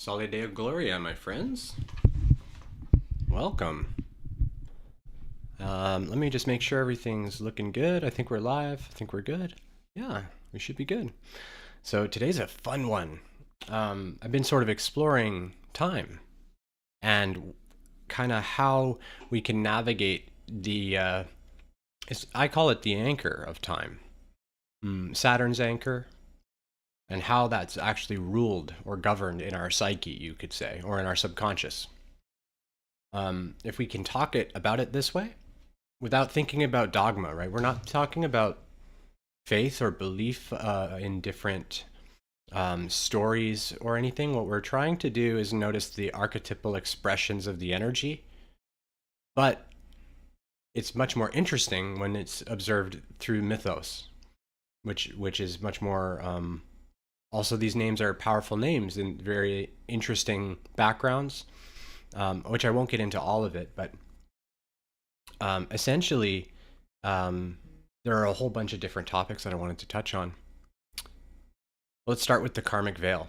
SOLI Deo GLORIA, my friends. Welcome. Let me just make sure everything's looking good. I think we're live. I think we're good. Yeah, we should be good. So today's a fun one. I've been sort of exploring time and kind of how we can navigate I call it the anchor of time. Saturn's anchor, and how that's actually ruled or governed in our psyche, you could say, or in our subconscious. If we can talk about it this way, without thinking about dogma, right? We're not talking about faith or belief in different stories or anything. What we're trying to do is notice the archetypal expressions of the energy, but it's much more interesting when it's observed through mythos, which is much more. Also, these names are powerful names and very interesting backgrounds, which I won't get into all of it, but essentially, there are a whole bunch of different topics that I wanted to touch on. Let's start with the karmic veil.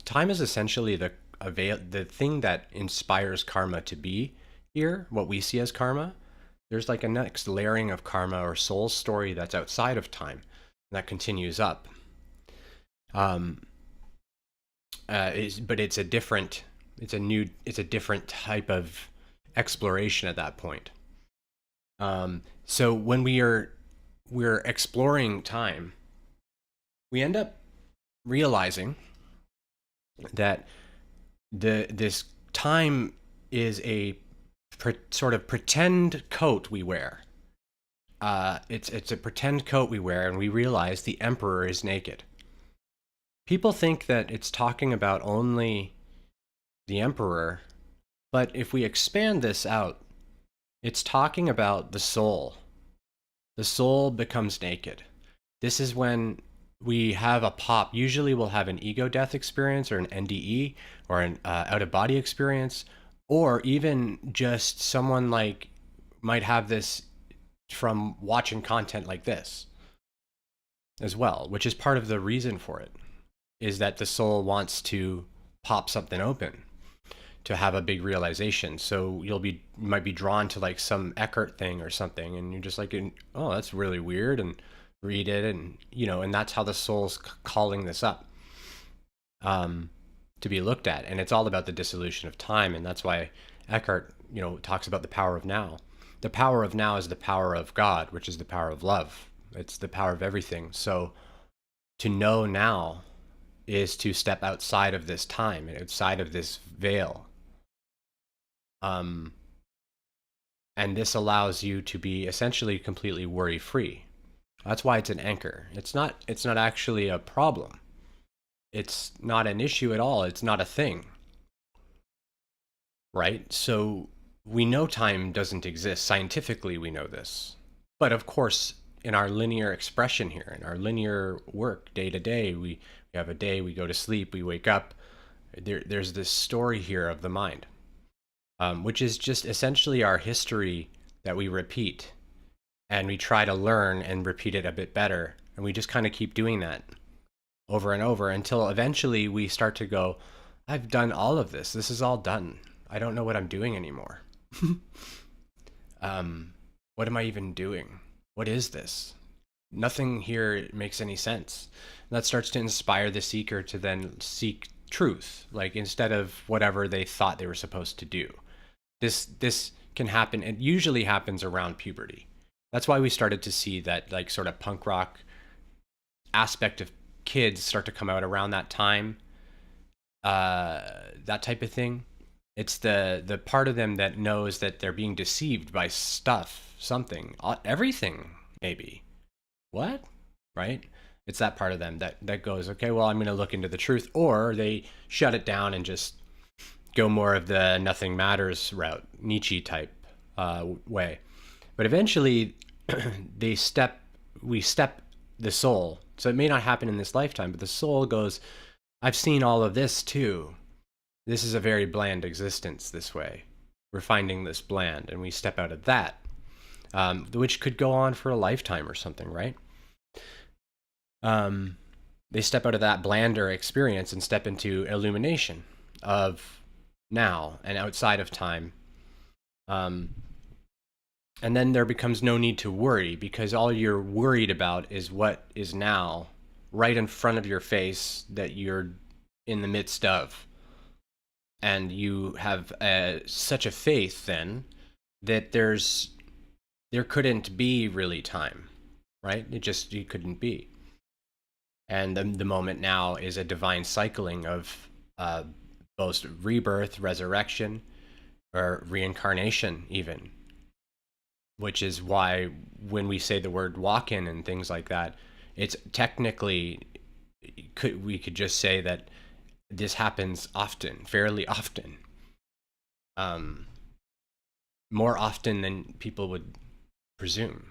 Time is essentially the thing that inspires karma to be here, what we see as karma. There's like a next layering of karma or soul story that's outside of time that continues up. But it's a different type of exploration at that point. So when we're exploring time, we end up realizing that this time is a sort of pretend coat we wear. It's a pretend coat we wear, and we realize the emperor is naked. People think that it's talking about only the emperor, but if we expand this out, it's talking about the soul. The soul becomes naked. This is when we have a pop. Usually we'll have an ego death experience or an NDE or an out-of-body experience, or even just someone might have this from watching content like this as well, which is part of the reason for it, is that the soul wants to pop something open to have a big realization. So you might be drawn to like some Eckhart thing or something, and you're just like, oh, that's really weird, and read it, and and that's how the soul's calling this up to be looked at. And it's all about the dissolution of time, and that's why Eckhart talks about the power of now. The power of now is the power of God, which is the power of love. It's the power of everything. So to know now is to step outside of this time and outside of this veil. And this allows you to be essentially completely worry-free. That's why it's an anchor. It's not actually a problem. It's not an issue at all. It's not a thing. Right? So we know time doesn't exist. Scientifically, we know this. But of course, in our linear expression here, in our linear work, day to day, we have a day, we go to sleep, we wake up. There's this story here of the mind, which is just essentially our history that we repeat, and we try to learn and repeat it a bit better. And we just kind of keep doing that over and over until eventually we start to go, I've done all of this. This is all done. I don't know what I'm doing anymore. What am I even doing? What is this? Nothing here makes any sense. And that starts to inspire the seeker to then seek truth, like instead of whatever they thought they were supposed to do. This can happen. It usually happens around puberty. That's why we started to see that like sort of punk rock aspect of kids start to come out around that time. That type of thing. It's the part of them that knows that they're being deceived by stuff, something, everything, maybe. What? Right? It's that part of them that goes, okay, well, I'm going to look into the truth. Or they shut it down and just go more of the nothing matters route, Nietzsche type way. But eventually, we step the soul. So it may not happen in this lifetime, but the soul goes, I've seen all of this too. This is a very bland existence this way. We're finding this bland, and we step out of that, which could go on for a lifetime or something, right? They step out of that blander experience and step into illumination. of now and outside of time. And then there becomes no need to worry, because all you're worried about is what is now right in front of your face that you're in the midst of. And you have such a faith then that there couldn't be really time, right? You couldn't be. And the moment now is a divine cycling of both rebirth, resurrection, or reincarnation even. Which is why when we say the word walk-in and things like that, it's technically, we could just say that this happens often, fairly often. More often than people would presume.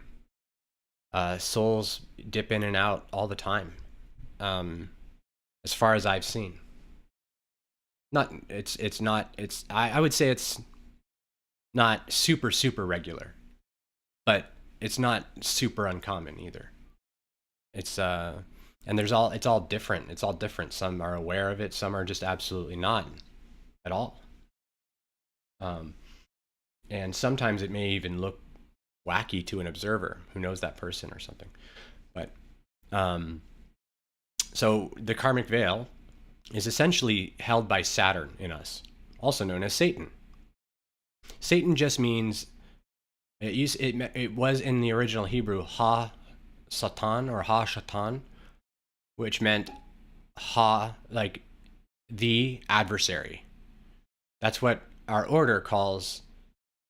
Souls dip in and out all the time, as far as I've seen. I would say it's not super regular, but it's not super uncommon either. It's and it's all different. It's all different. Some are aware of it, some are just absolutely not at all. And sometimes it may even look wacky to an observer who knows that person or something. But so the karmic veil is essentially held by Saturn in us, also known as Satan. Satan just means, it was in the original Hebrew ha-satan or ha-shatan, which meant like the adversary. That's what our order calls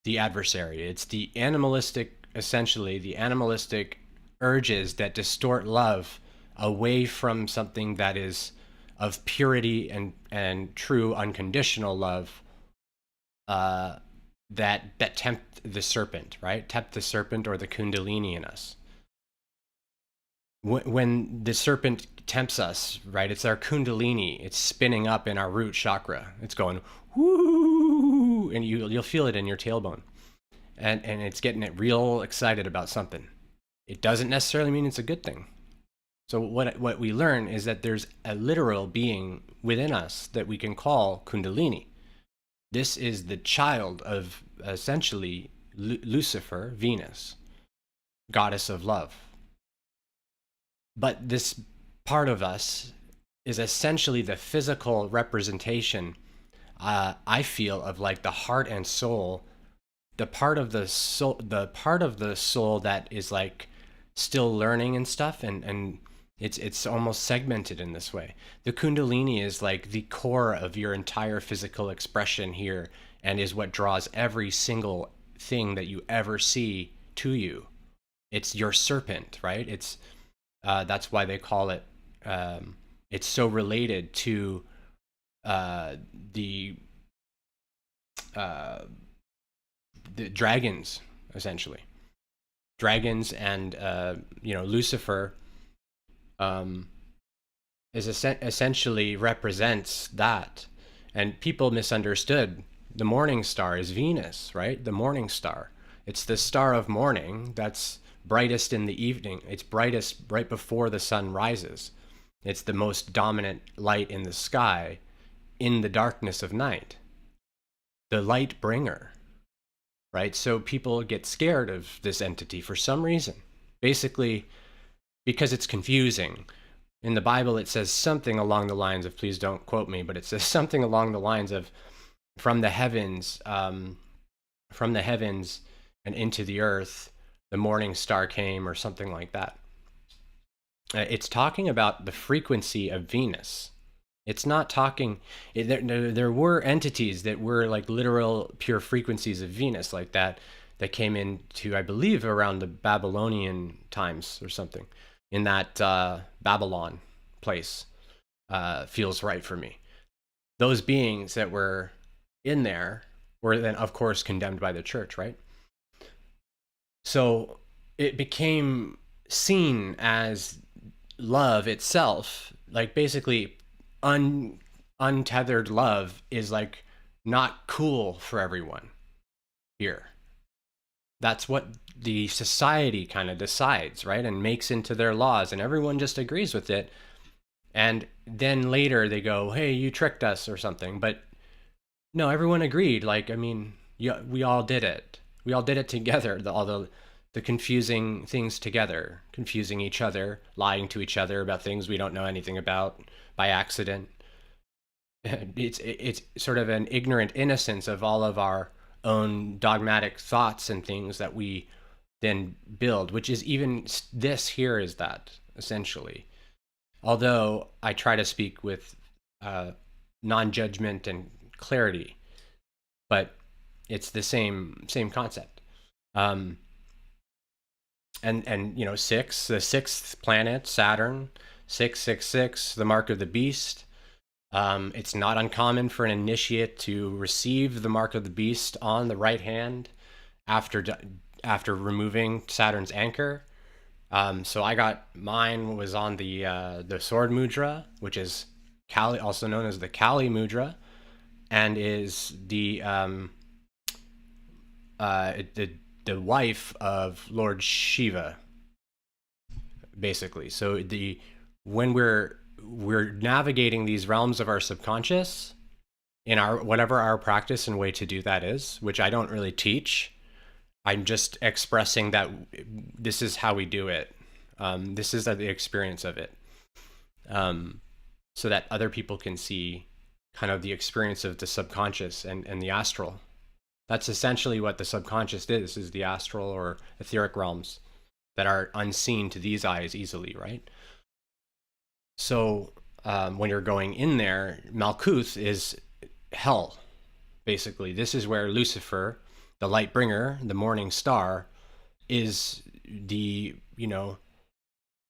the adversary. It's the animalistic, essentially the animalistic urges that distort love away from something that is of purity and true unconditional love, that tempt the serpent, right? Tempt the serpent or the kundalini in us. When the serpent tempts us, right, it's our kundalini. It's spinning up in our root chakra. It's going woo, and you'll feel it in your tailbone, and it's getting it real excited about something. It doesn't necessarily mean it's a good thing. So what we learn is that there's a literal being within us that we can call kundalini. This is the child of essentially Lucifer, Venus, goddess of love. But this part of us is essentially the physical representation, I feel, of like the heart and soul, the part of the soul that is like still learning and stuff, and it's almost segmented in this way. The kundalini is like the core of your entire physical expression here, and is what draws every single thing that you ever see to you. It's your serpent, right? It's that's why they call it. It's so related to the dragons, essentially. Dragons and Lucifer is essentially represents that, and people misunderstood. The morning star is Venus, right? The morning star. It's the star of morning that's brightest in the evening. It's brightest right before the sun rises. It's the most dominant light in the sky in the darkness of night. The light bringer, right? So people get scared of this entity for some reason. Basically, because it's confusing. In the Bible, it says something along the lines of, please don't quote me, but it says something along the lines of, from the heavens and into the earth, the morning star came, or something like that. It's talking about the frequency of Venus. It's not talking, there were entities that were like literal pure frequencies of Venus like that came into, I believe, around the Babylonian times or something. In that Babylon place, feels right for me. Those beings that were in there were then, of course, condemned by the church, right? So it became seen as love itself, like basically untethered love is like not cool for everyone here. That's what the society kind of decides, right? And makes into their laws, and everyone just agrees with it. And then later they go, hey, you tricked us or something. But No, everyone agreed. Like, I mean, yeah, we all did it. We all did it together. All the confusing things together, confusing each other, lying to each other about things we don't know anything about by accident. It's sort of an ignorant innocence of all of our own dogmatic thoughts and things that we then build, which is even this here is that essentially. Although I try to speak with uh, non-judgment and clarity, but it's the same concept. Um, and you know, the sixth planet, Saturn, 666, the mark of the beast. It's not uncommon for an initiate to receive the mark of the beast on the right hand after after removing Saturn's anchor. So I got mine was on the sword mudra, which is Kali, also known as the Kali mudra, and is the wife of Lord Shiva, basically. So the when we're navigating these realms of our subconscious in our whatever our practice and way to do that is, which I don't really teach. I'm just expressing that this is how we do it. This is the experience of it, so that other people can see kind of the experience of the subconscious and the astral. That's essentially what the subconscious is the astral or etheric realms that are unseen to these eyes easily, right? So when you're going in there, Malkuth is hell, basically. This is where Lucifer, the light bringer, the morning star, is the, you know,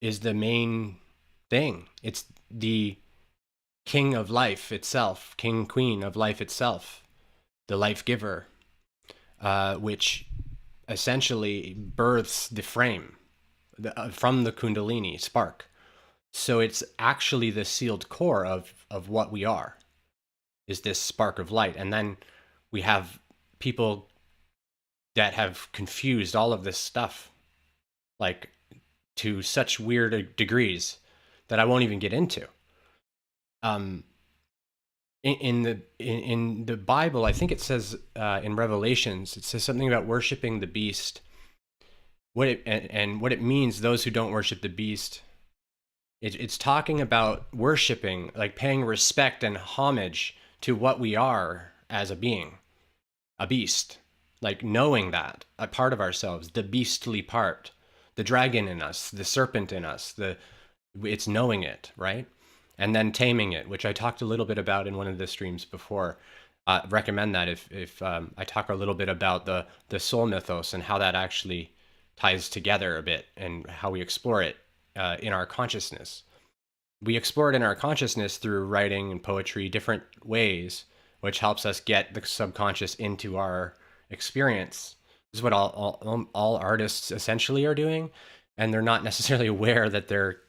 is the main thing. It's the king of life itself, king, queen of life itself, the life giver, which essentially births the frame from the Kundalini spark. So it's actually the sealed core of what we are, is this spark of light. And then we have people that have confused all of this stuff, like to such weird degrees that I won't even get into. Um, in the Bible, I think it says in Revelations, it says something about worshiping the beast. And what it means, those who don't worship the beast, it's talking about worshiping, like paying respect and homage to what we are as a being, a beast, like knowing that a part of ourselves, the beastly part, the dragon in us, the serpent in us, it's knowing it, right? And then taming it, which I talked a little bit about in one of the streams before. Recommend that if I talk a little bit about the soul mythos and how that actually ties together a bit and how we explore it in our consciousness. We explore it in our consciousness through writing and poetry, different ways, which helps us get the subconscious into our experience. This is what all artists essentially are doing, and they're not necessarily aware that they're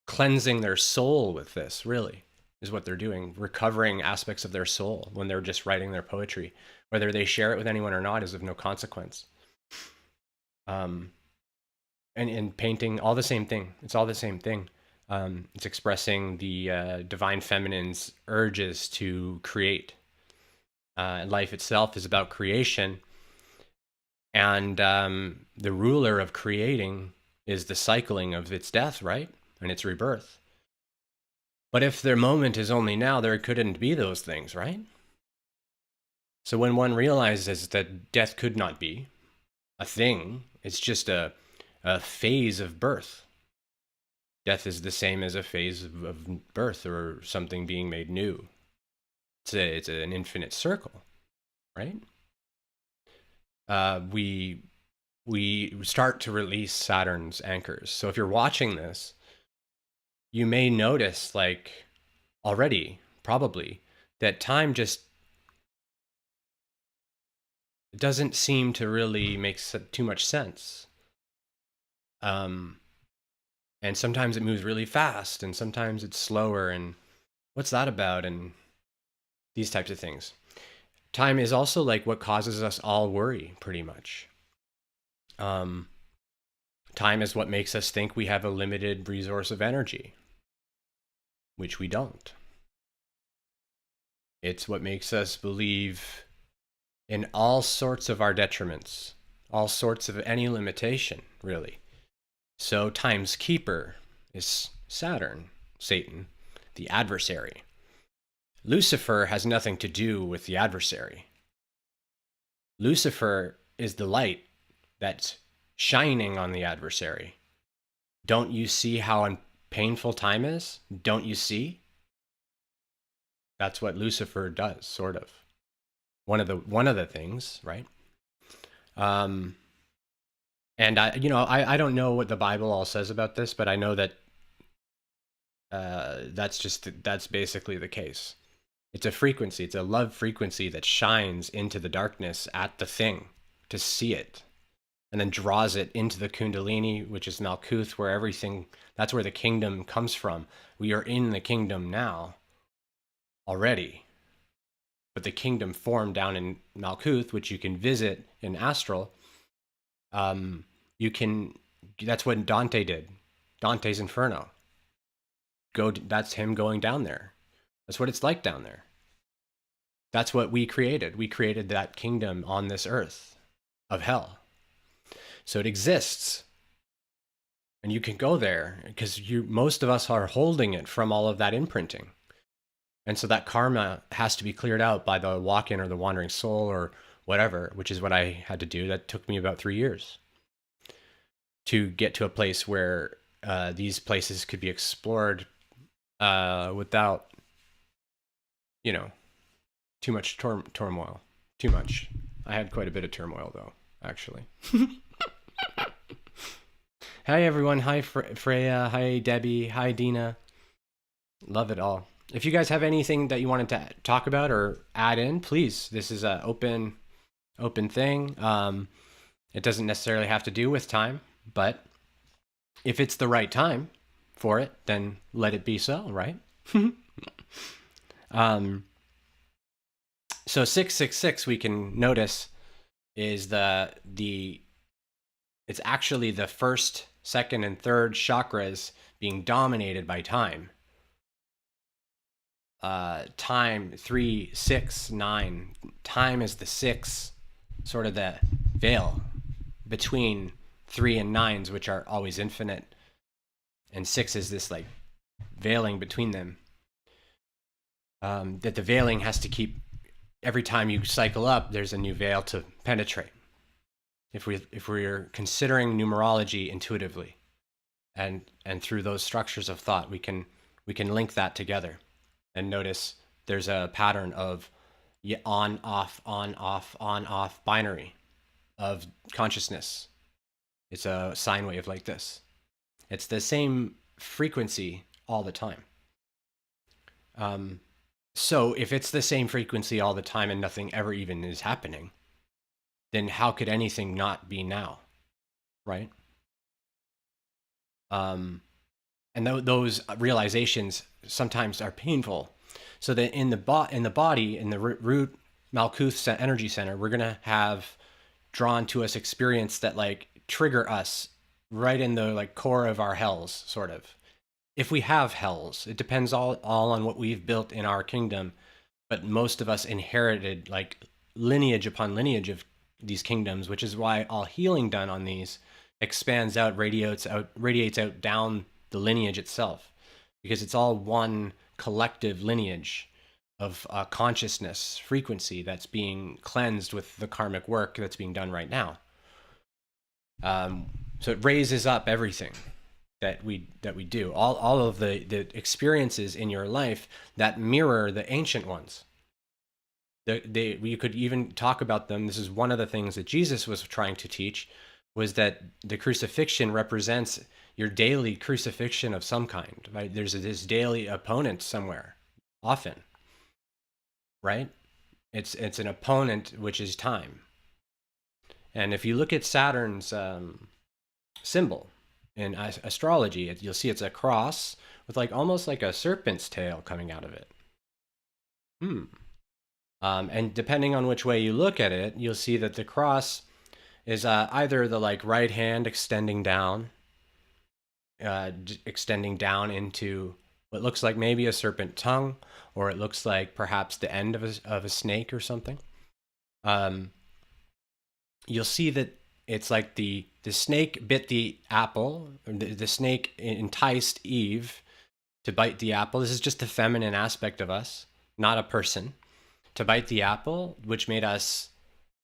cleansing their soul with this, really, is what they're doing, recovering aspects of their soul when they're just writing their poetry. Whether they share it with anyone or not is of no consequence. And in painting, all the same thing. It's all the same thing. It's expressing the divine feminine's urges to create. Life itself is about creation. And the ruler of creating is the cycling of its death, right? And its rebirth. But if their moment is only now, there couldn't be those things, right? So when one realizes that death could not be a thing, it's just a phase of birth. Death is the same as a phase of birth or something being made new. It's an infinite circle, right? We start to release Saturn's anchors. So if you're watching this, you may notice, like already, probably, that time just doesn't seem to really make too much sense. And sometimes it moves really fast, and sometimes it's slower, and what's that about? And these types of things. Time is also like what causes us all worry, pretty much. Time is what makes us think we have a limited resource of energy, which we don't. It's what makes us believe in all sorts of our detriments, all sorts of any limitation, really. So time's keeper is Saturn, Satan, the adversary. Lucifer has nothing to do with the adversary. Lucifer is the light that's shining on the adversary. Don't you see how painful time is? Don't you see? That's what Lucifer does, sort of. One of the things, right? And I don't know what the Bible all says about this, but I know that that's basically the case. It's a frequency. It's a love frequency that shines into the darkness at the thing to see it, and then draws it into the Kundalini, which is Malkuth, where everything, that's where the kingdom comes from. We are in the kingdom now already, but the kingdom formed down in Malkuth, which you can visit in astral. That's what Dante did. Dante's Inferno. That's him going down there. That's what it's like down there. That's what we created. We created that kingdom on this earth of hell. So it exists. And you can go there because most of us are holding it from all of that imprinting. And so that karma has to be cleared out by the walk-in or the wandering soul or whatever, which is what I had to do. That took me about 3 years to get to a place where these places could be explored without, too much turmoil. Too much. I had quite a bit of turmoil, though, actually. Hi, everyone. Hi, Freya. Hi, Debbie. Hi, Dina. Love it all. If you guys have anything that you wanted to talk about or add in, please. This is an open thing. It doesn't necessarily have to do with time, but if it's the right time for it, then let it be so, right? So 666, we can notice, is it's actually the first, second, and third chakras being dominated by time. Time 3, 6, 9. Time is the 6, sort of the veil between 3 and 9s, which are always infinite, and 6 is this like veiling between them. That the veiling has to keep, every time you cycle up, there's a new veil to penetrate. If we're considering numerology intuitively, and through those structures of thought, we can link that together, and notice there's a pattern of on off binary of consciousness. It's a sine wave like this. It's the same frequency all the time. So if it's the same frequency all the time and nothing ever even is happening, then how could anything not be now, right? And those realizations sometimes are painful. So that in the body, in the root Malkuth energy center, we're gonna have drawn to us experience that like trigger us right in the like core of our hells, sort of. If we have hells, it depends all on what we've built in our kingdom, but most of us inherited like lineage upon lineage of these kingdoms, which is why all healing done on these expands out, radiates out down the lineage itself, because it's all one collective lineage of consciousness frequency that's being cleansed with the karmic work that's being done right now. So it raises up everything that we do, all of the experiences in your life that mirror the ancient ones. We could even talk about them. This is one of the things that Jesus was trying to teach, was that the crucifixion represents your daily crucifixion of some kind, right? There's this daily opponent somewhere, often, right? It's an opponent, which is time. And if you look at Saturn's symbol in astrology, you'll see it's a cross with like almost like a serpent's tail coming out of it. And depending on which way you look at it, you'll see that the cross is either the like right hand extending down into what looks like maybe a serpent tongue, or it looks like perhaps the end of a snake or something. You'll see that it's like the snake bit the apple, or the snake enticed Eve to bite the apple. This is just the feminine aspect of us, not a person, to bite the apple, which made us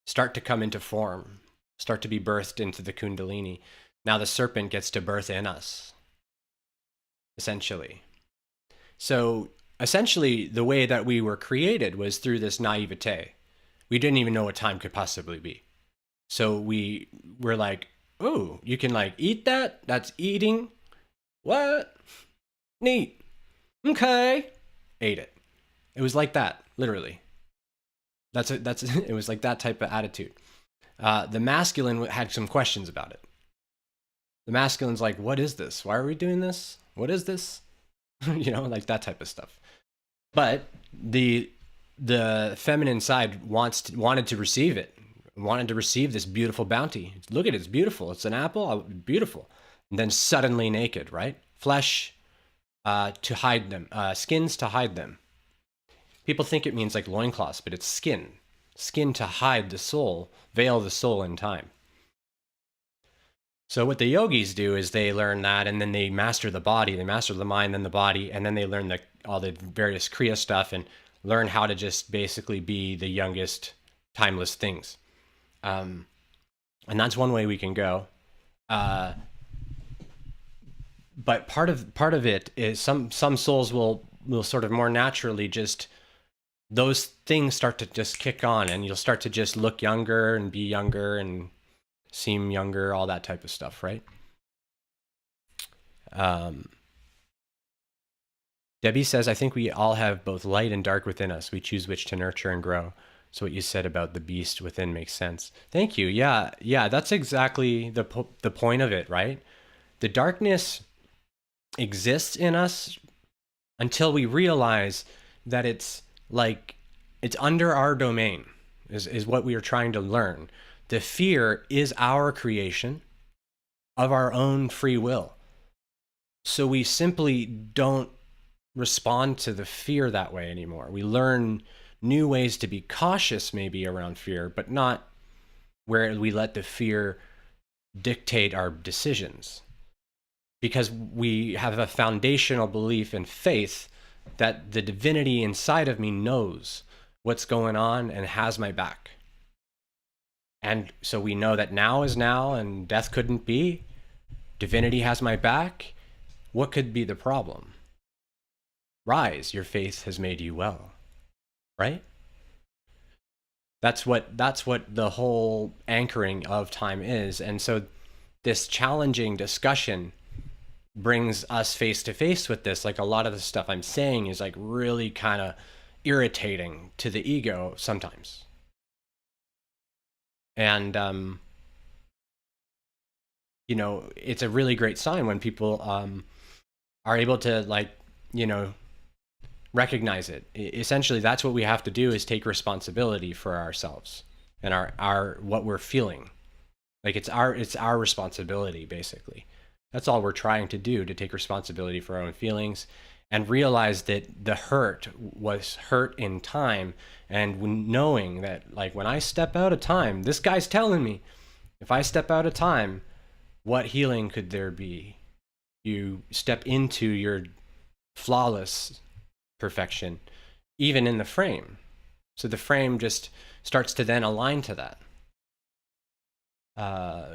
start to come into form, start to be birthed into the Kundalini. Now the serpent gets to birth in us, essentially. So essentially, the way that we were created was through this naivete. We didn't even know what time could possibly be. So we were like, oh, you can like eat that? That's eating? What? Neat. Okay. Ate it. It was like that, literally. It was like that type of attitude. The masculine had some questions about it. The masculine's like, what is this? Why are we doing this? What is this? You know, like that type of stuff. But the feminine side wanted to receive it, wanted to receive this beautiful bounty. Look at it, it's beautiful. It's an apple, beautiful. And then suddenly naked, right? Flesh to hide them, skins to hide them. People think it means like loincloths, but it's skin. Skin to hide the soul, veil the soul in time. So what the yogis do is they learn that, and then they master the body, they master the mind, then the body, and then they learn all the various Kriya stuff and learn how to just basically be the youngest, timeless things. And that's one way we can go. But part of it is some souls will sort of more naturally just, those things start to just kick on, and you'll start to just look younger and be younger and seem younger, all that type of stuff, right? Debbie says, I think we all have both light and dark within us. We choose which to nurture and grow. So what you said about the beast within makes sense. Thank you. Yeah, that's exactly the point of it, right? The darkness exists in us until we realize that it's under our domain, is what we are trying to learn. The fear is our creation of our own free will. So we simply don't respond to the fear that way anymore. We learn new ways to be cautious maybe around fear, but not where we let the fear dictate our decisions. Because we have a foundational belief and faith that the divinity inside of me knows what's going on and has my back. And so we know that now is now and death couldn't be. Divinity has my back. What could be the problem? Rise, your faith has made you well. Right? That's what the whole anchoring of time is. And so this challenging discussion brings us face to face with this. Like, a lot of the stuff I'm saying is like really kind of irritating to the ego sometimes. And, you know, it's a really great sign when people are able to, like, you know, recognize it. Essentially, that's what we have to do, is take responsibility for ourselves and our what we're feeling. Like, it's our responsibility, basically. That's all we're trying to do, to take responsibility for our own feelings and realize that the hurt was hurt in time, and knowing that, like, when I step out of time, this guy's telling me, if I step out of time, what healing could there be? You step into your flawless perfection, even in the frame. So the frame just starts to then align to that.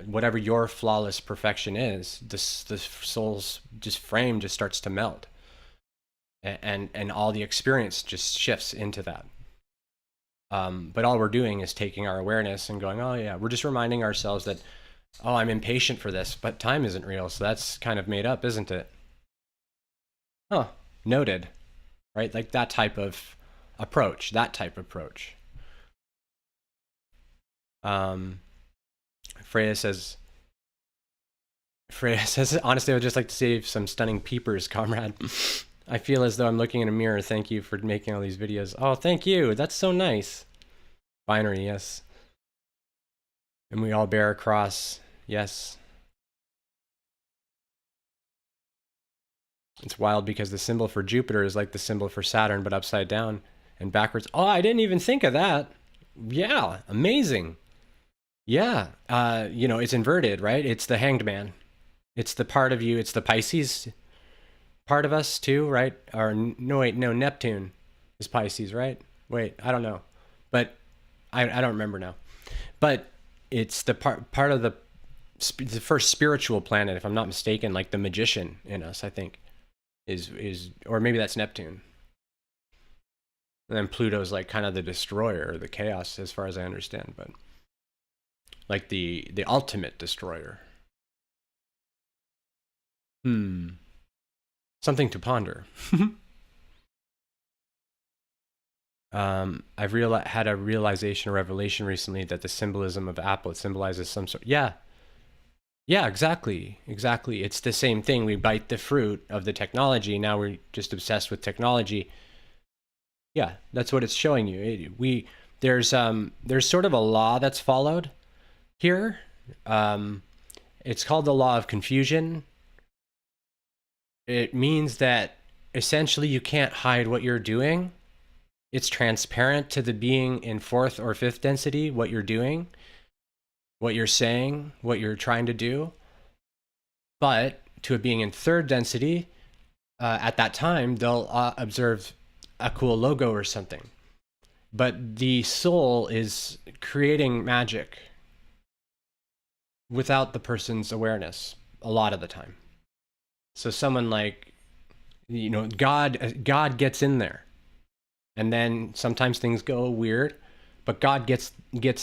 Whatever your flawless perfection is, the soul's just frame just starts to melt, and all the experience just shifts into that. But all we're doing is taking our awareness and going, oh yeah, we're just reminding ourselves that, oh, I'm impatient for this, but time isn't real, so that's kind of made up, isn't it? Huh, noted. Right? Like that type of approach, Freya says, honestly, I would just like to say some stunning peepers, comrade. I feel as though I'm looking in a mirror. Thank you for making all these videos. Oh, thank you. That's so nice. Binary, yes. And we all bear a cross. Yes. It's wild because the symbol for Jupiter is like the symbol for Saturn, but upside down and backwards. Oh, I didn't even think of that. Yeah, amazing. Yeah, it's inverted, right? It's the Hanged Man. It's the part of you. It's the Pisces part of us too, right? Or no, wait, no, Neptune is Pisces, right? Wait, I don't know, but I don't remember now. But it's the part of the first spiritual planet, if I'm not mistaken, like the magician in us, I think, is or maybe that's Neptune. And then Pluto's like kind of the destroyer, or the chaos, as far as I understand, but like the ultimate destroyer. Something to ponder. I've had a realization, a revelation recently that the symbolism of Apple, it symbolizes some sort. Yeah, exactly. It's the same thing. We bite the fruit of the technology. Now we're just obsessed with technology. Yeah, that's what it's showing you. There's sort of a law that's followed here. It's called the law of confusion. It means that essentially you can't hide what you're doing. It's transparent to the being in fourth or fifth density, what you're doing, what you're saying, what you're trying to do. But to a being in third density, at that time, they'll observe a cool logo or something. But the soul is creating magic without the person's awareness a lot of the time. So someone like, God gets in there. And then sometimes things go weird, but God gets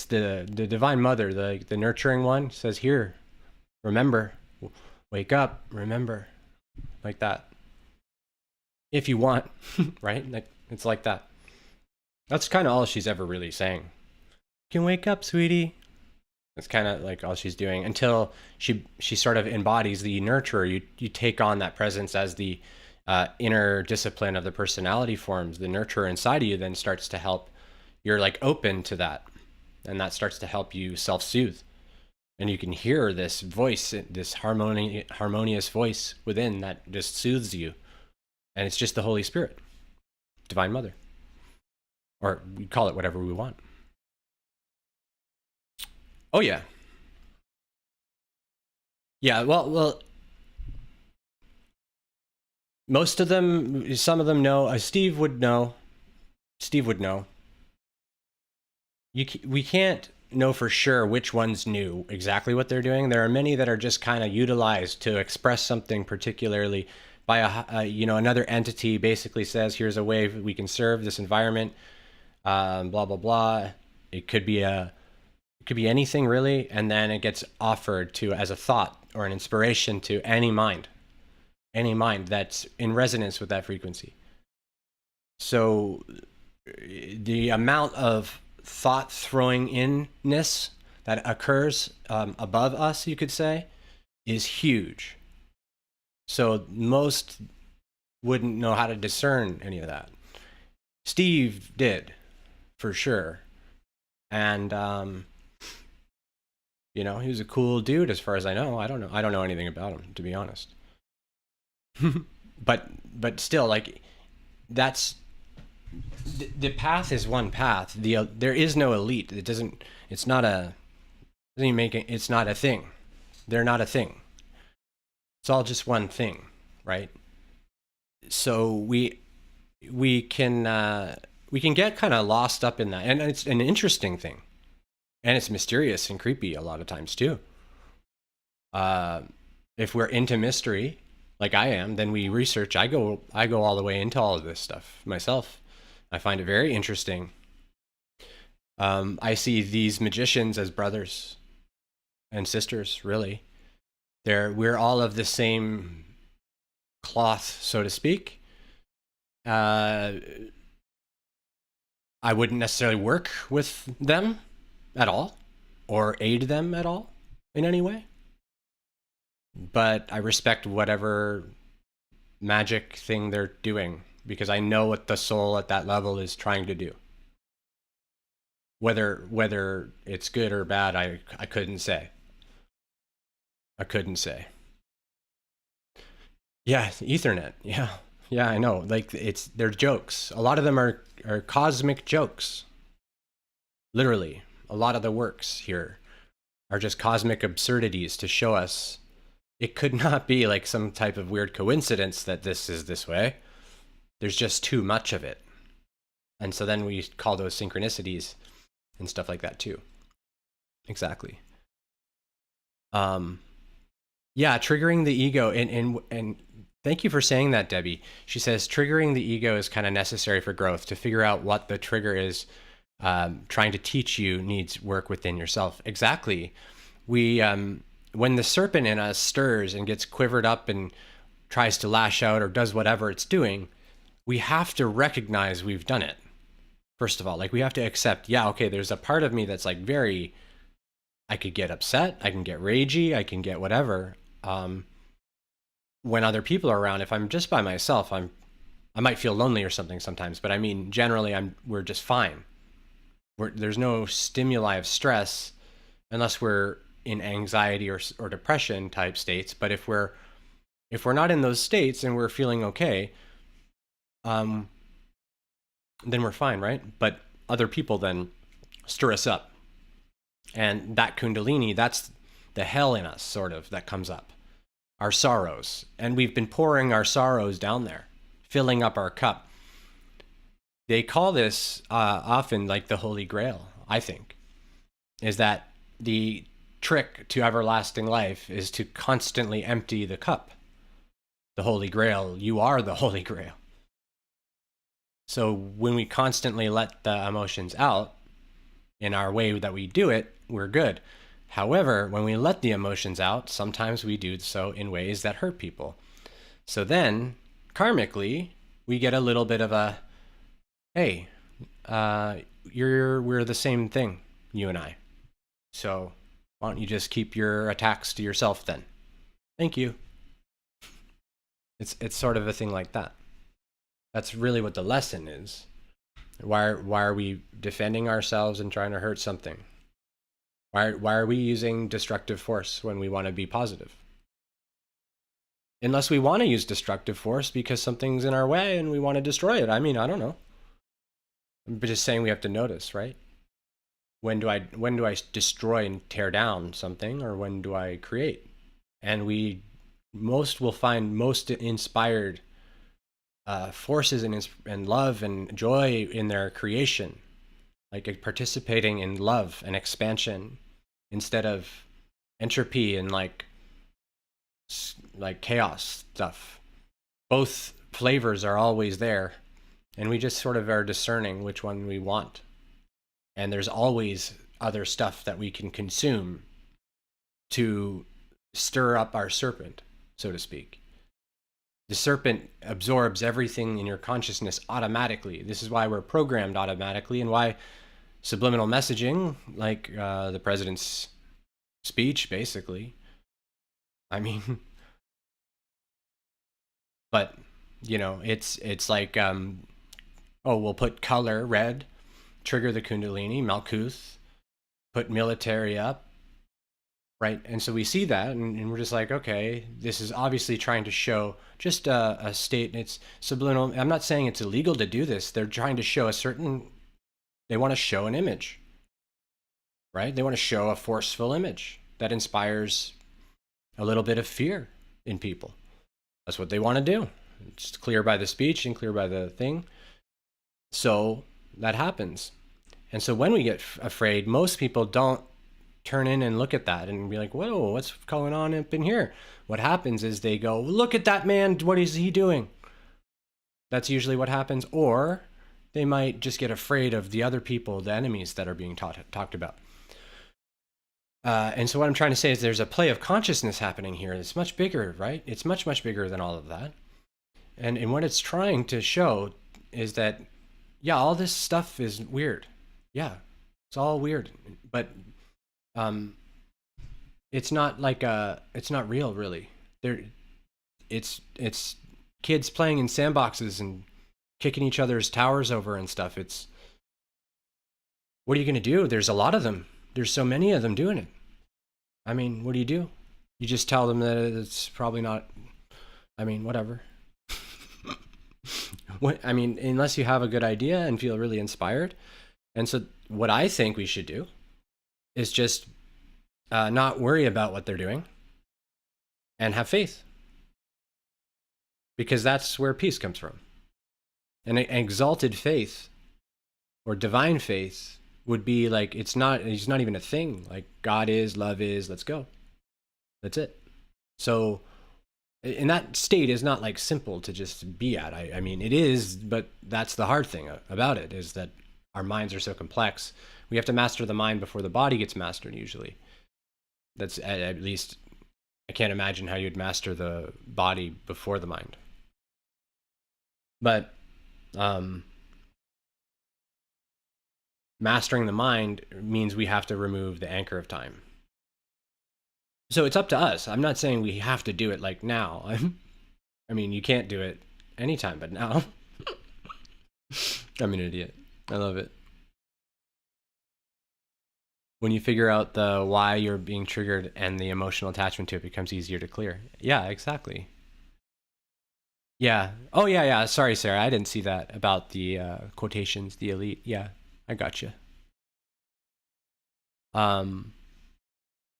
the Divine Mother, the nurturing one, says, here, remember, wake up, remember, like that. If you want, right? Like, it's like that. That's kind of all she's ever really saying. You can wake up, sweetie. That's kind of like all she's doing until she sort of embodies the nurturer. You take on that presence as the inner discipline of the personality forms. The nurturer inside of you then starts to help. You're like open to that, and that starts to help you self-soothe. And you can hear this voice, this harmonious voice within that just soothes you. And it's just the Holy Spirit, Divine Mother. Or we call it whatever we want. Oh, yeah. Yeah, well, most of them, some of them know. Steve would know. We can't know for sure which ones knew exactly what they're doing. There are many that are just kind of utilized to express something particularly by another entity. Basically says, here's a way we can serve this environment, blah blah blah. It could be anything really, and then it gets offered to as a thought or an inspiration to any mind that's in resonance with that frequency. So the amount of thought throwing inness that occurs above us, you could say, is huge. So most wouldn't know how to discern any of that. Steve did, for sure. And he was a cool dude as far as I know. I don't know anything about him, to be honest. but still, like, that's the path is one path. There is no elite. It's not a thing. They're not a thing. It's all just one thing, right? So we can get kind of lost up in that, and it's an interesting thing, and it's mysterious and creepy a lot of times too. If we're into mystery, like I am, then we research. I go all the way into all of this stuff myself. I find it very interesting. I see these magicians as brothers and sisters, really. We're all of the same cloth, so to speak. I wouldn't necessarily work with them at all or aid them at all in any way. But I respect whatever magic thing they're doing because I know what the soul at that level is trying to do. Whether it's good or bad, I couldn't say. Yeah, Ethernet. Yeah. Yeah, I know. Like they're jokes. A lot of them are cosmic jokes. Literally. A lot of the works here are just cosmic absurdities to show us it could not be like some type of weird coincidence that this is this way. There's just too much of it. And so then we call those synchronicities and stuff like that too. Exactly. Yeah, triggering the ego, and thank you for saying that, Debbie. She says triggering the ego is kind of necessary for growth. To figure out what the trigger is trying to teach you needs work within yourself. Exactly. We when the serpent in us stirs and gets quivered up and tries to lash out or does whatever it's doing, we have to recognize we've done it. First of all, like we have to accept, yeah, okay, there's a part of me that's like very, I could get upset, I can get ragey, I can get whatever. When other people are around, if I'm just by myself, I might feel lonely or something sometimes, but I mean, generally we're just fine. There's no stimuli of stress unless we're in anxiety or depression type states. But if we're not in those states and we're feeling okay, then we're fine, right? But other people then stir us up. And that kundalini, that's the hell in us, sort of, that comes up. Our sorrows. And we've been pouring our sorrows down there, filling up our cup. They call this often like the Holy Grail, I think, is that the trick to everlasting life is to constantly empty the cup. The Holy Grail, you are the Holy Grail. So when we constantly let the emotions out in our way that we do it, we're good. However, when we let the emotions out, sometimes we do so in ways that hurt people. So then, karmically, we get a little bit of a, hey, we're the same thing, you and I. So why don't you just keep your attacks to yourself then? Thank you. It's sort of a thing like that. That's really what the lesson is. Why are we defending ourselves and trying to hurt something? Why are we using destructive force when we want to be positive? Unless we want to use destructive force because something's in our way and we want to destroy it. I mean, I don't know. I'm just saying we have to notice, right? When do I destroy and tear down something, or when do I create? And most will find most inspired forces and love and joy in their creation, like participating in love and expansion instead of entropy and like chaos stuff. Both flavors are always there, and we just sort of are discerning which one we want. And there's always other stuff that we can consume to stir up our serpent, so to speak. The serpent absorbs everything in your consciousness automatically. This is why we're programmed automatically, and why subliminal messaging, like the president's speech, basically. I mean, but you know, it's like, we'll put color red, trigger the Kundalini, Malkuth, put military up, right? And so we see that, and we're just like, okay, this is obviously trying to show just a state, and it's subliminal. I'm not saying it's illegal to do this. They're trying to show they want to show an image, right? They want to show a forceful image that inspires a little bit of fear in people. That's what they want to do. It's clear by the speech and clear by the thing. So that happens. And so when we get afraid, most people don't turn in and look at that and be like, whoa, what's going on up in here? What happens is they go, look at that man, what is he doing? That's usually what happens. Or they might just get afraid of the other people, the enemies that are being talked about. And so what I'm trying to say is there's a play of consciousness happening here. It's much bigger, right? It's much, much bigger than all of that. And what it's trying to show is that, yeah, all this stuff is weird. Yeah, it's all weird. But it's not like it's not real, really. It's kids playing in sandboxes and kicking each other's towers over and stuff. What are you going to do? There's a lot of them. There's so many of them doing it. I mean, what do? You just tell them that it's probably not I mean, whatever. I mean, unless you have a good idea and feel really inspired. And so what I think we should do is just not worry about what they're doing and have faith. Because that's where peace comes from. And an exalted faith or divine faith would be like, it's not even a thing. Like, God is, love is, let's go. That's it. So, and that state is not like simple to just be at. I mean, it is, but that's the hard thing about it, is that our minds are so complex. We have to master the mind before the body gets mastered, usually. That's at least, I can't imagine how you'd master the body before the mind. But mastering the mind means we have to remove the anchor of time. So it's up to us. I'm not saying we have to do it like now. I mean, you can't do it anytime, but now. I'm an idiot. I love it. When you figure out the why you're being triggered and the emotional attachment to it becomes easier to clear. Yeah, exactly. Yeah. Oh, yeah. Sorry, Sarah. I didn't see that about the quotations, the elite. Yeah, I got you.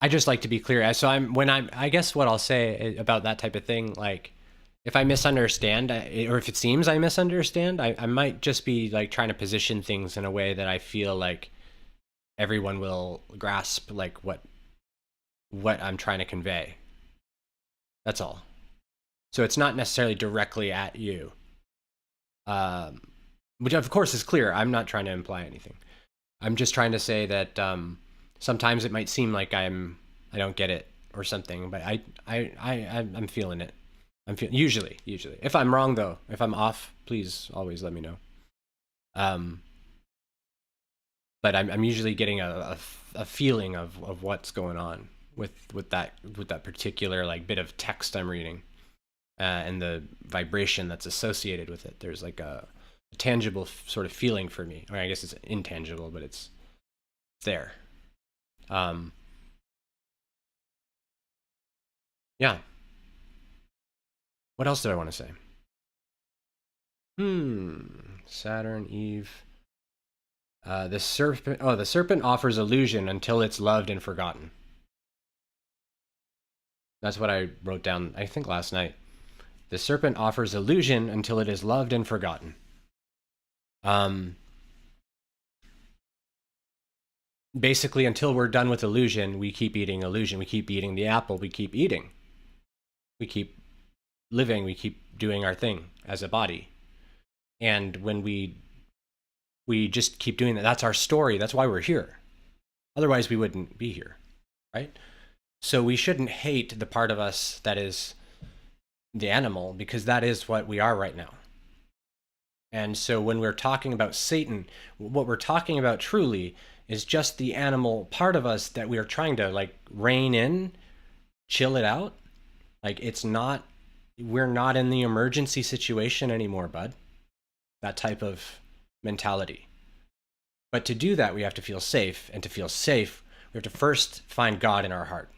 I just like to be clear. So I guess what I'll say about that type of thing, like, if I misunderstand, or if it seems I misunderstand, I might just be like trying to position things in a way that I feel like everyone will grasp, like what I'm trying to convey. That's all. So it's not necessarily directly at you, which of course is clear. I'm not trying to imply anything. I'm just trying to say that sometimes it might seem like I don't get it or something, but I'm feeling it. Usually. If I'm wrong though, if I'm off, please always let me know. But I'm usually getting a feeling of what's going on with that particular like bit of text I'm reading, and the vibration that's associated with it. There's like a tangible sort of feeling for me. I mean, I guess it's intangible, but it's there. Yeah. What else did I want to say? Saturn, Eve. The serpent offers illusion until it's loved and forgotten. That's what I wrote down, I think, last night. The serpent offers illusion until it is loved and forgotten. Basically, until we're done with illusion, we keep eating illusion. We keep eating the apple. We keep eating. We keep living. We keep doing our thing as a body. And when we just keep doing that, that's our story. That's why we're here. Otherwise, we wouldn't be here, right? So we shouldn't hate the part of us that is the animal, because that is what we are right now. And so when we're talking about Satan, what we're talking about truly is just the animal part of us that we are trying to like rein in, chill it out. Like we're not in the emergency situation anymore, bud. That type of mentality. But to do that, we have to feel safe. And to feel safe, we have to first find God in our heart.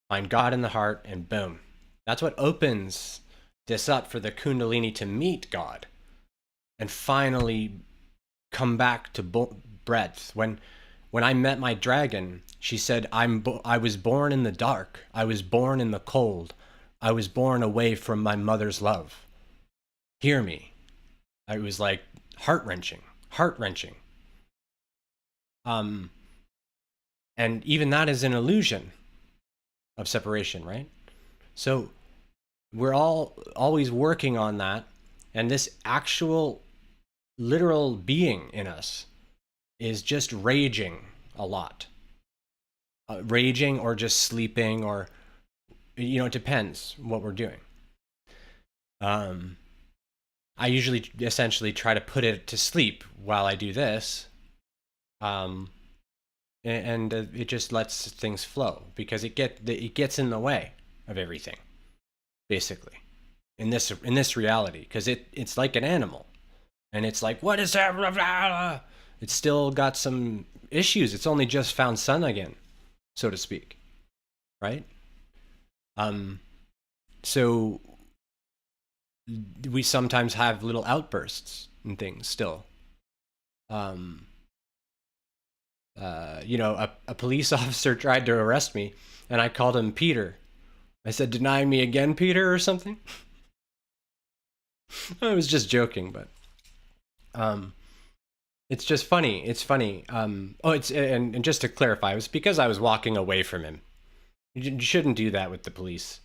Find God in the heart, and boom. That's what opens this up for the Kundalini to meet God and finally come back to breadth. When I met my dragon, she said, I was born in the dark. I was born in the cold. I was born away from my mother's love. Hear me. It was like heart-wrenching. And even that is an illusion of separation, right? So we're always working on that. And this actual literal being in us is just raging a lot. Raging or just sleeping, or, it depends what we're doing. I usually essentially try to put it to sleep while I do this. And it just lets things flow, because it gets in the way of everything, basically, in this reality, because it's like an animal, and it's like, what is that? Blah, blah, blah. It's still got some issues. It's only just found sun again, so to speak, right? so we sometimes have little outbursts and things still. A police officer tried to arrest me, and I called him Peter. I said, "Deny me again, Peter," or something. I was just joking, but it's just funny. It's funny. And just to clarify, it was because I was walking away from him. You shouldn't do that with the police.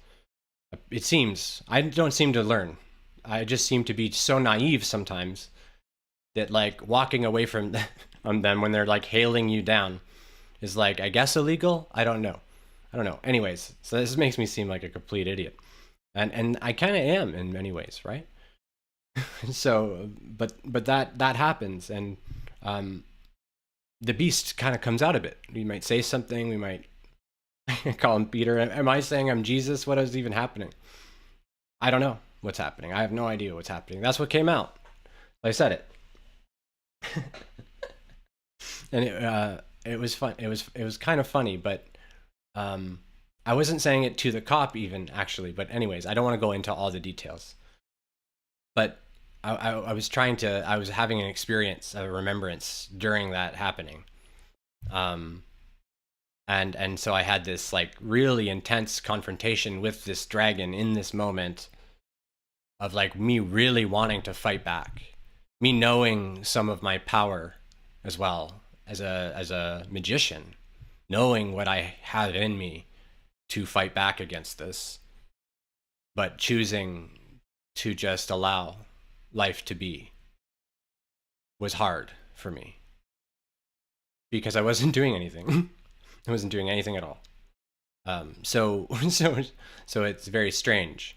It seems I don't seem to learn. I just seem to be so naive sometimes that like walking away from them when they're like hailing you down is like, I guess, illegal. I don't know. Anyways, so this makes me seem like a complete idiot, and I kind of am in many ways, right? So, but that happens, and the beast kind of comes out of it. We might say something. We might call him Peter. Am I saying I'm Jesus? What is even happening? I don't know what's happening. I have no idea what's happening. That's what came out. I said it. And it was fun. It was kind of funny, but I wasn't saying it to the cop even, actually. But anyways, I don't want to go into all the details. But I was having an experience, a remembrance during that happening. And so I had this like really intense confrontation with this dragon in this moment of like me really wanting to fight back, me knowing some of my power as well as a magician, knowing what I have in me to fight back against this, but choosing to just allow life to be was hard for me because I wasn't doing anything. I wasn't doing anything at all. So it's very strange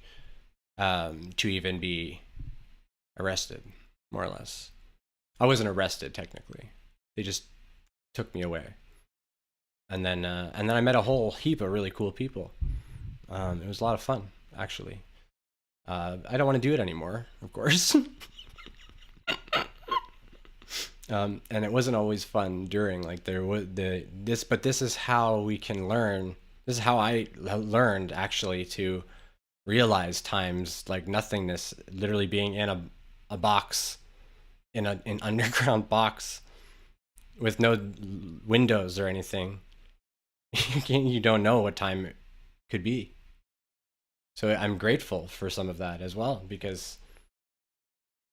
to even be arrested, more or less. I wasn't arrested technically; they just took me away, and then I met a whole heap of really cool people. It was a lot of fun, actually. I don't want to do it anymore, of course. And it wasn't always fun during, like, there was but this is how we can learn. This is how I learned, actually, to realize times like nothingness, literally being in a box, in an underground box with no windows or anything. You don't know what time it could be. So I'm grateful for some of that as well, because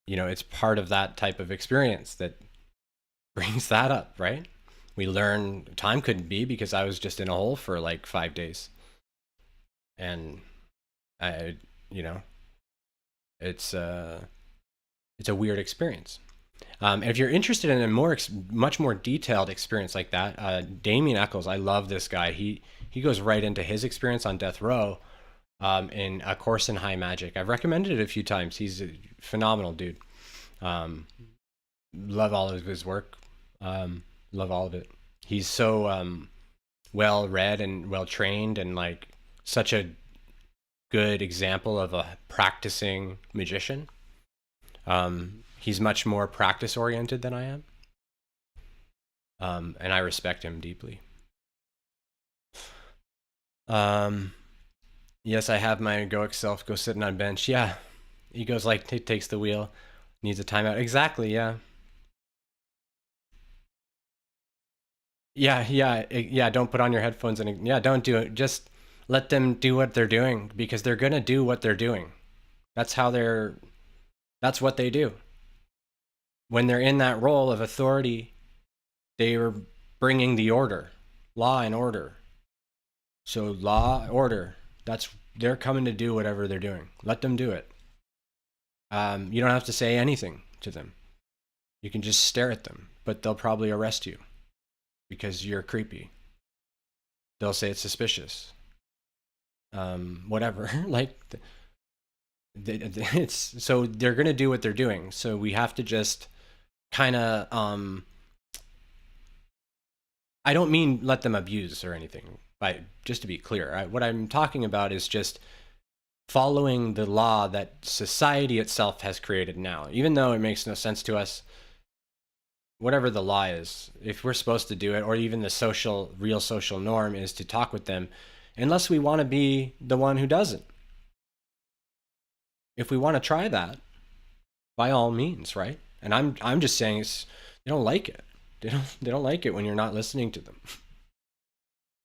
it's part of that type of experience that brings that up, right? We learn time couldn't be because I was just in a hole for like 5 days. And it's a weird experience. And if you're interested in a much more detailed experience like that, Damien Eccles, I love this guy. He goes right into his experience on death row in A Course in High Magic. I've recommended it a few times. He's a phenomenal dude. Love all of his work. Love all of it. He's so well read and well trained, and like such a good example of a practicing magician. He's much more practice oriented than I am. And I respect him deeply. Yes, I have my egoic self go sitting on bench. Yeah. He goes like, takes the wheel, needs a timeout. Exactly. Yeah. Yeah. Don't put on your headphones and don't do it. Just let them do what they're doing, because they're going to do what they're doing. That's what they do. When they're in that role of authority, they are bringing the order, law and order. So law, order, they're coming to do whatever they're doing. Let them do it. You don't have to say anything to them. You can just stare at them, but they'll probably arrest you because you're creepy. They'll say it's suspicious. Whatever. Like, so they're going to do what they're doing. So we have to just kind of, I don't mean let them abuse or anything, but just to be clear, what I'm talking about is just following the law that society itself has created now. Even though it makes no sense to us, whatever the law is, if we're supposed to do it, or even the real social norm is to talk with them, unless we want to be the one who doesn't. if we want to try that, by all means, right? And I'm just saying they don't like it. They don't like it when you're not listening to them.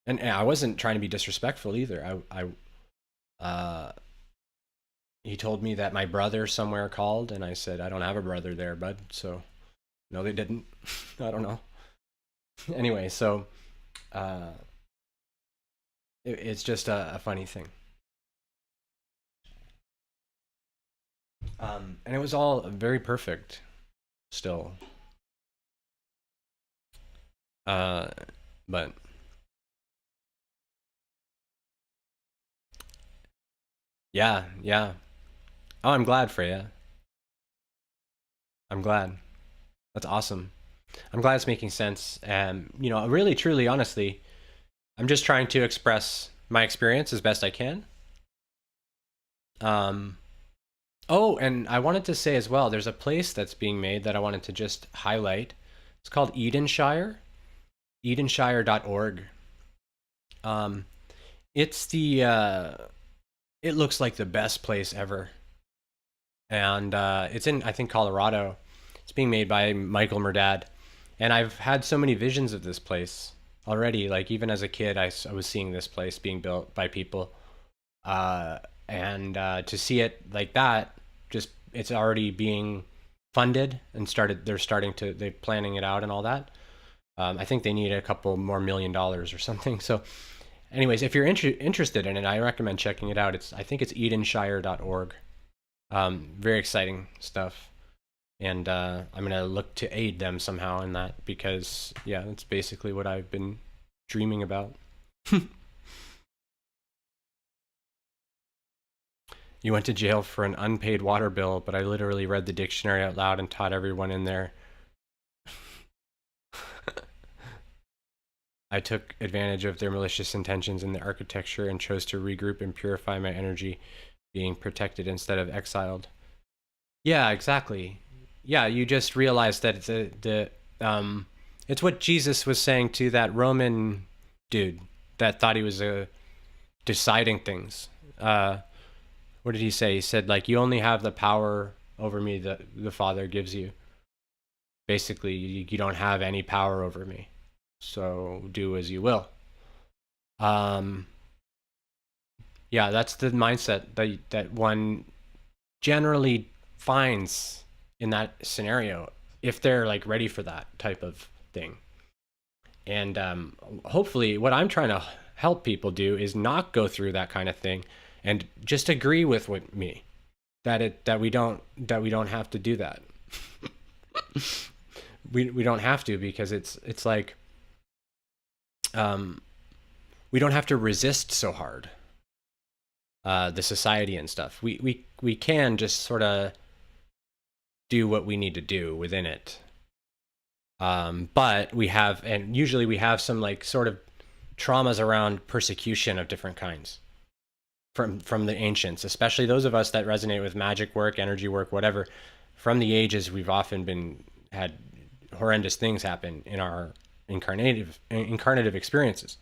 And I wasn't trying to be disrespectful either. He told me that my brother somewhere called, and I said, I don't have a brother there, bud. So no, they didn't. I don't know. Anyway, so it's just a funny thing. And it was all very perfect still. But yeah. Oh, I'm glad, Freya. I'm glad. That's awesome. I'm glad it's making sense. And, really, truly, honestly, I'm just trying to express my experience as best I can. Oh, and I wanted to say as well, there's a place that's being made that I wanted to just highlight. It's called Edenshire, edenshire.org. It's it looks like the best place ever. And it's in, I think, Colorado. It's being made by Michael Murdad. And I've had so many visions of this place already. Like, even as a kid, I was seeing this place being built by people. And to see it like that, just, it's already being funded and they're planning it out and all that. I think they need a couple more $1 million or something. So anyways, if you're interested in it, I recommend checking it out. I think it's edenshire.org. Very exciting stuff. And I'm going to look to aid them somehow in that, because yeah, that's basically what I've been dreaming about. You went to jail for an unpaid water bill, but I literally read the dictionary out loud and taught everyone in there. I took advantage of their malicious intentions in the architecture and chose to regroup and purify my energy, being protected instead of exiled. Yeah, exactly. Yeah, you just realized that it's what Jesus was saying to that Roman dude that thought he was deciding things. What did he say? He said, like, you only have the power over me that the Father gives you. Basically, you don't have any power over me. So do as you will. Yeah, that's the mindset that one generally finds in that scenario, if they're like ready for that type of thing. And hopefully what I'm trying to help people do is not go through that kind of thing, and just agree with me that we don't have to do that. we don't have to, because it's like we don't have to resist so hard the society and stuff. We can just sort of do what we need to do within it. But usually we have some like sort of traumas around persecution of different kinds from the ancients, especially those of us that resonate with magic work, energy work, whatever. From the ages, we've often had horrendous things happen in our incarnative experiences.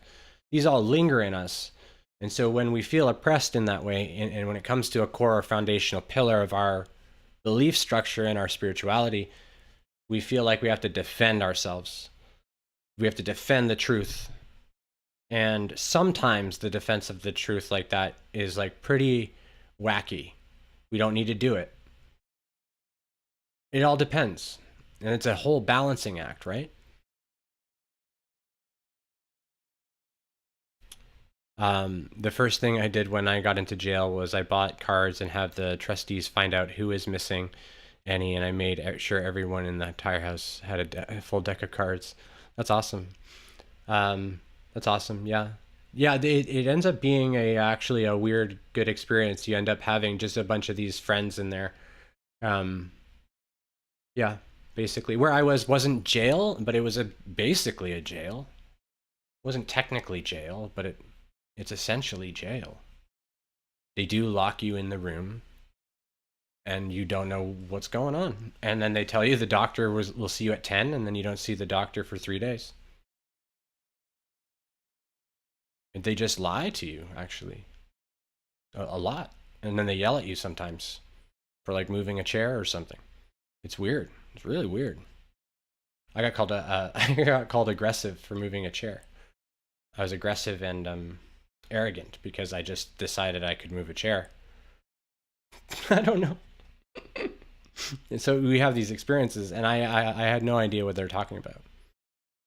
These all linger in us. And so when we feel oppressed in that way, and when it comes to a core or foundational pillar of our belief structure and our spirituality, we feel like we have to defend ourselves. We have to defend the truth. And sometimes the defense of the truth like that is like pretty wacky. We don't need to do it. It all depends. And it's a whole balancing act, right? The first thing I did when I got into jail was I bought cards and have the trustees find out who is missing any, and I made sure everyone in the entire house had a full deck of cards. That's awesome. That's awesome. Yeah. It ends up being actually a weird, good experience. You end up having just a bunch of these friends in there. Yeah, basically where I wasn't jail, but it was basically a jail. It wasn't technically jail, but it's essentially jail. They do lock you in the room and you don't know what's going on. And then they tell you the doctor will see you at 10, and then you don't see the doctor for 3 days. And they just lie to you, actually. A lot. And then they yell at you sometimes. for like moving a chair or something. It's weird. It's really weird. I got called I got called aggressive for moving a chair. I was aggressive and arrogant because I just decided I could move a chair. I don't know. And so we have these experiences, and I had no idea what they're talking about.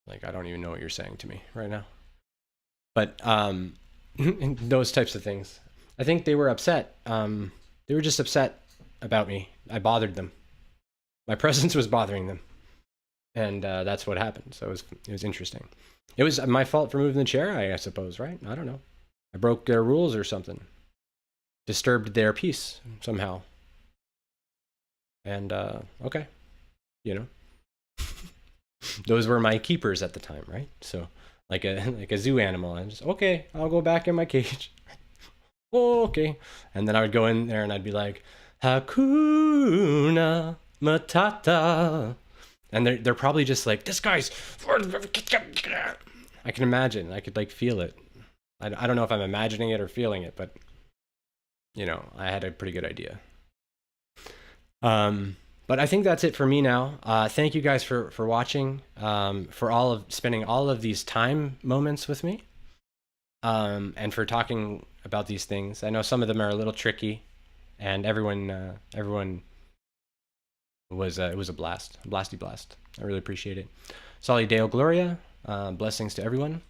Like, I don't even know what you're saying to me right now. But those types of things. I think they were upset. They were just upset about me. I bothered them. My presence was bothering them. And that's what happened. So it was interesting. It was my fault for moving the chair, I suppose, right? I don't know. I broke their rules or something. Disturbed their peace somehow. And okay, you know, those were my keepers at the time, right? So like a zoo animal, I'm just, okay, I'll go back in my cage. Oh, okay. And then I would go in there and I'd be like, Hakuna Matata. And they're probably just like, this guy's, I can imagine, I could like feel it. I don't know if I'm imagining it or feeling it, but you know, I had a pretty good idea. But I think that's it for me now. Thank you guys for watching, for spending all of these time moments with me, and for talking about these things. I know some of them are a little tricky, and everyone was it was a blast, a blasty blast. I really appreciate it. Soli Deo Gloria. Blessings to everyone.